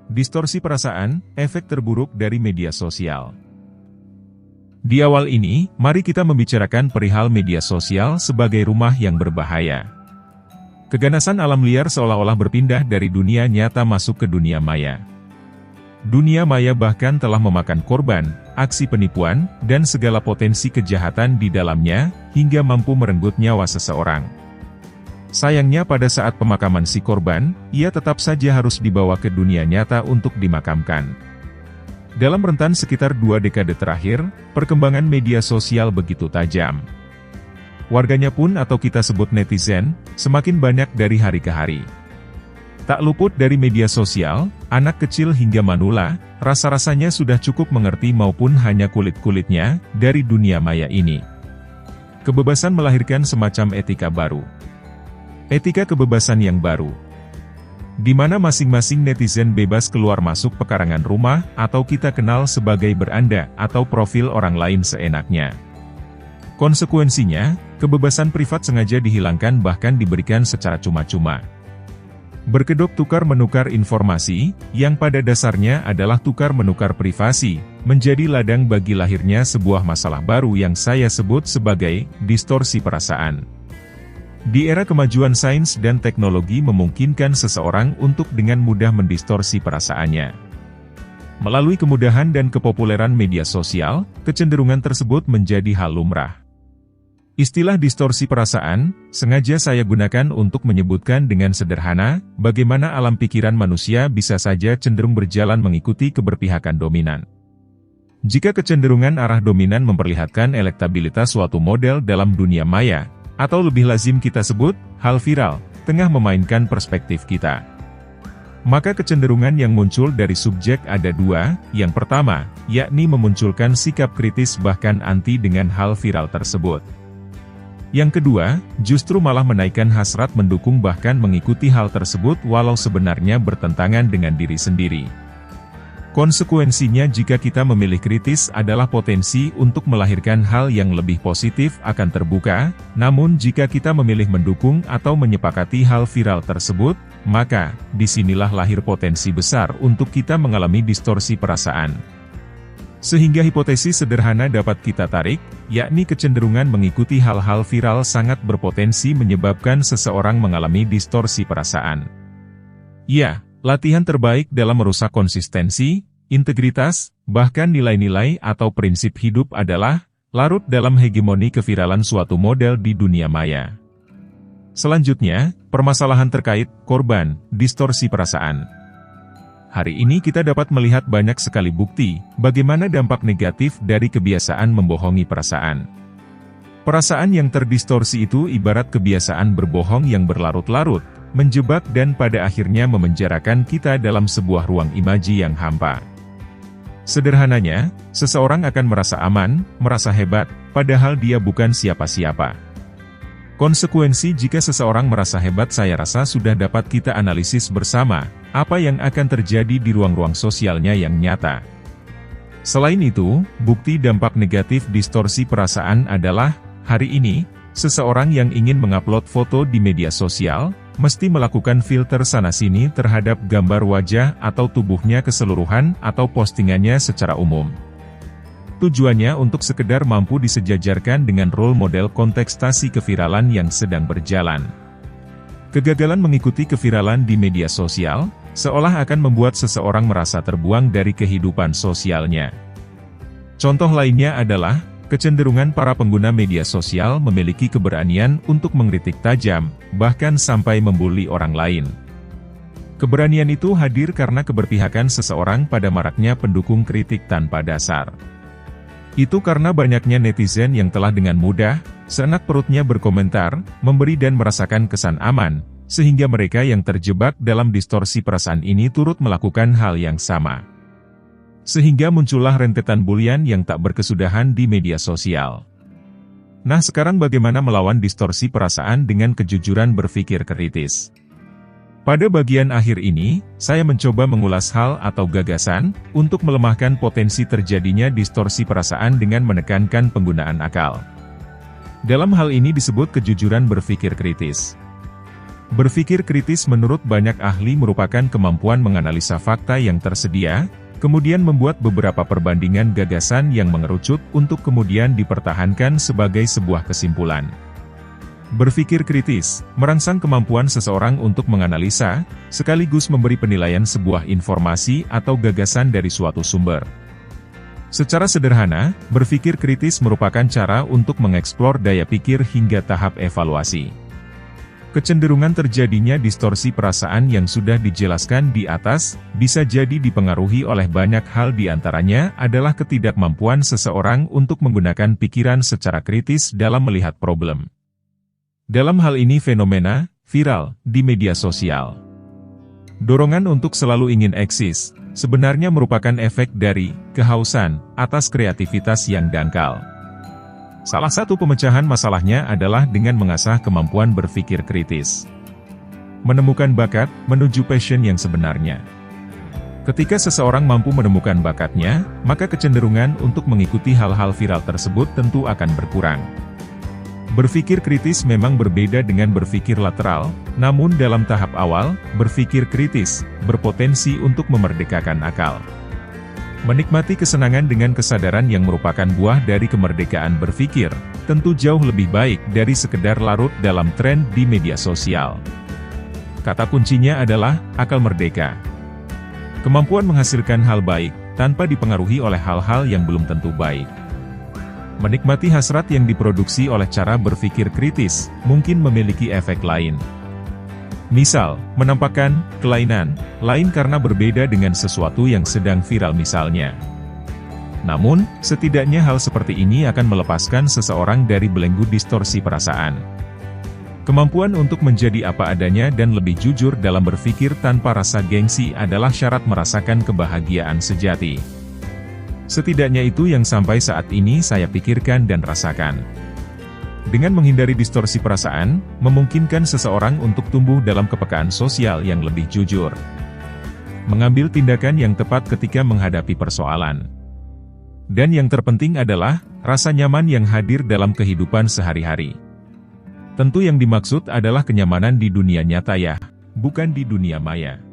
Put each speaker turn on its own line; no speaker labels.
Distorsi perasaan, efek terburuk dari media sosial. Di awal ini, mari kita membicarakan perihal media sosial sebagai rumah yang berbahaya. Keganasan alam liar seolah-olah berpindah dari dunia nyata masuk ke dunia maya. Dunia maya bahkan telah memakan korban, aksi penipuan, dan segala potensi kejahatan di dalamnya, hingga mampu merenggut nyawa seseorang. Sayangnya pada saat pemakaman si korban, ia tetap saja harus dibawa ke dunia nyata untuk dimakamkan. Dalam rentan sekitar 2 dekade terakhir, perkembangan media sosial begitu tajam. Warganya pun atau kita sebut netizen, semakin banyak dari hari ke hari. Tak luput dari media sosial, anak kecil hingga manula, rasa-rasanya sudah cukup mengerti maupun hanya kulit-kulitnya, dari dunia maya ini. Kebebasan melahirkan semacam etika baru. Etika kebebasan yang baru, di mana masing-masing netizen bebas keluar masuk pekarangan rumah, atau kita kenal sebagai beranda, atau profil orang lain seenaknya. Konsekuensinya, kebebasan privat sengaja dihilangkan bahkan diberikan secara cuma-cuma. Berkedok tukar-menukar informasi, yang pada dasarnya adalah tukar-menukar privasi, menjadi ladang bagi lahirnya sebuah masalah baru yang saya sebut sebagai distorsi perasaan. Di era kemajuan sains dan teknologi memungkinkan seseorang untuk dengan mudah mendistorsi perasaannya. Melalui kemudahan dan kepopuleran media sosial, kecenderungan tersebut menjadi hal lumrah. Istilah distorsi perasaan, sengaja saya gunakan untuk menyebutkan dengan sederhana, bagaimana alam pikiran manusia bisa saja cenderung berjalan mengikuti keberpihakan dominan. Jika kecenderungan arah dominan memperlihatkan elektabilitas suatu model dalam dunia maya, atau lebih lazim kita sebut, hal viral, tengah memainkan perspektif kita. Maka kecenderungan yang muncul dari subjek ada 2, yang pertama, yakni memunculkan sikap kritis bahkan anti dengan hal viral tersebut. Yang kedua, justru malah menaikkan hasrat mendukung bahkan mengikuti hal tersebut walau sebenarnya bertentangan dengan diri sendiri. Konsekuensinya jika kita memilih kritis adalah potensi untuk melahirkan hal yang lebih positif akan terbuka, namun jika kita memilih mendukung atau menyepakati hal viral tersebut, maka, disinilah lahir potensi besar untuk kita mengalami distorsi perasaan. Sehingga hipotesis sederhana dapat kita tarik, yakni kecenderungan mengikuti hal-hal viral sangat berpotensi menyebabkan seseorang mengalami distorsi perasaan. Ya, latihan terbaik dalam merusak konsistensi, integritas, bahkan nilai-nilai atau prinsip hidup adalah larut dalam hegemoni keviralan suatu model di dunia maya. Selanjutnya, permasalahan terkait korban distorsi perasaan. Hari ini kita dapat melihat banyak sekali bukti bagaimana dampak negatif dari kebiasaan membohongi perasaan. Perasaan yang terdistorsi itu ibarat kebiasaan berbohong yang berlarut-larut, menjebak dan pada akhirnya memenjarakan kita dalam sebuah ruang imaji yang hampa. Sederhananya, seseorang akan merasa aman, merasa hebat, padahal dia bukan siapa-siapa. Konsekuensi jika seseorang merasa hebat saya rasa sudah dapat kita analisis bersama, apa yang akan terjadi di ruang-ruang sosialnya yang nyata. Selain itu, bukti dampak negatif distorsi perasaan adalah, hari ini, seseorang yang ingin mengupload foto di media sosial, mesti melakukan filter sana-sini terhadap gambar wajah atau tubuhnya keseluruhan atau postingannya secara umum. Tujuannya untuk sekedar mampu disejajarkan dengan role model kontestasi keviralan yang sedang berjalan. Kegagalan mengikuti keviralan di media sosial, seolah akan membuat seseorang merasa terbuang dari kehidupan sosialnya. Contoh lainnya adalah, kecenderungan para pengguna media sosial memiliki keberanian untuk mengkritik tajam, bahkan sampai membuli orang lain. Keberanian itu hadir karena keberpihakan seseorang pada maraknya pendukung kritik tanpa dasar. Itu karena banyaknya netizen yang telah dengan mudah, seenak perutnya berkomentar, memberi dan merasakan kesan aman, sehingga mereka yang terjebak dalam distorsi perasaan ini turut melakukan hal yang sama. Sehingga muncullah rentetan bulian yang tak berkesudahan di media sosial. Nah sekarang bagaimana melawan distorsi perasaan dengan kejujuran berpikir kritis? Pada bagian akhir ini, saya mencoba mengulas hal atau gagasan, untuk melemahkan potensi terjadinya distorsi perasaan dengan menekankan penggunaan akal. Dalam hal ini disebut kejujuran berpikir kritis. Berpikir kritis menurut banyak ahli merupakan kemampuan menganalisa fakta yang tersedia, kemudian membuat beberapa perbandingan gagasan yang mengerucut untuk kemudian dipertahankan sebagai sebuah kesimpulan. Berpikir kritis merangsang kemampuan seseorang untuk menganalisa, sekaligus memberi penilaian sebuah informasi atau gagasan dari suatu sumber. Secara sederhana, berpikir kritis merupakan cara untuk mengeksplor daya pikir hingga tahap evaluasi. Kecenderungan terjadinya distorsi perasaan yang sudah dijelaskan di atas, bisa jadi dipengaruhi oleh banyak hal, di antaranya adalah ketidakmampuan seseorang untuk menggunakan pikiran secara kritis dalam melihat problem. Dalam hal ini fenomena viral di media sosial. Dorongan untuk selalu ingin eksis, sebenarnya merupakan efek dari kehausan atas kreativitas yang dangkal. Salah satu pemecahan masalahnya adalah dengan mengasah kemampuan berpikir kritis. Menemukan bakat menuju passion yang sebenarnya. Ketika seseorang mampu menemukan bakatnya, maka kecenderungan untuk mengikuti hal-hal viral tersebut tentu akan berkurang. Berpikir kritis memang berbeda dengan berpikir lateral, namun dalam tahap awal, berpikir kritis berpotensi untuk memerdekakan akal. Menikmati kesenangan dengan kesadaran yang merupakan buah dari kemerdekaan berpikir, tentu jauh lebih baik dari sekedar larut dalam tren di media sosial. Kata kuncinya adalah akal merdeka. Kemampuan menghasilkan hal baik, tanpa dipengaruhi oleh hal-hal yang belum tentu baik. Menikmati hasrat yang diproduksi oleh cara berpikir kritis, mungkin memiliki efek lain. Misal, menampakkan kelainan lain karena berbeda dengan sesuatu yang sedang viral misalnya. Namun, setidaknya hal seperti ini akan melepaskan seseorang dari belenggu distorsi perasaan. Kemampuan untuk menjadi apa adanya dan lebih jujur dalam berpikir tanpa rasa gengsi adalah syarat merasakan kebahagiaan sejati. Setidaknya itu yang sampai saat ini saya pikirkan dan rasakan. Dengan menghindari distorsi perasaan, memungkinkan seseorang untuk tumbuh dalam kepekaan sosial yang lebih jujur. Mengambil tindakan yang tepat ketika menghadapi persoalan. Dan yang terpenting adalah, rasa nyaman yang hadir dalam kehidupan sehari-hari. Tentu yang dimaksud adalah kenyamanan di dunia nyata ya, bukan di dunia maya.